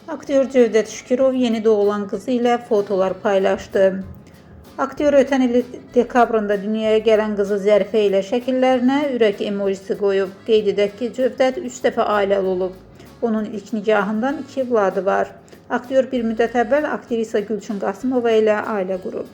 Aktyor Cövdət Şükürov yeni doğulan qızı ilə fotolar paylaşdı. Aktyor ötən il dekabrında dünyaya gələn qızı Zərifə ilə şəkillərinə ürək emojisi qoyub. Qeyd edək ki, Cövdət 3 dəfə ailəli olub. Onun ilk nikahından 2 övladı var. Aktyor bir müddət əvvəl aktrisa Gülçin Qasımova ilə ailə qurub.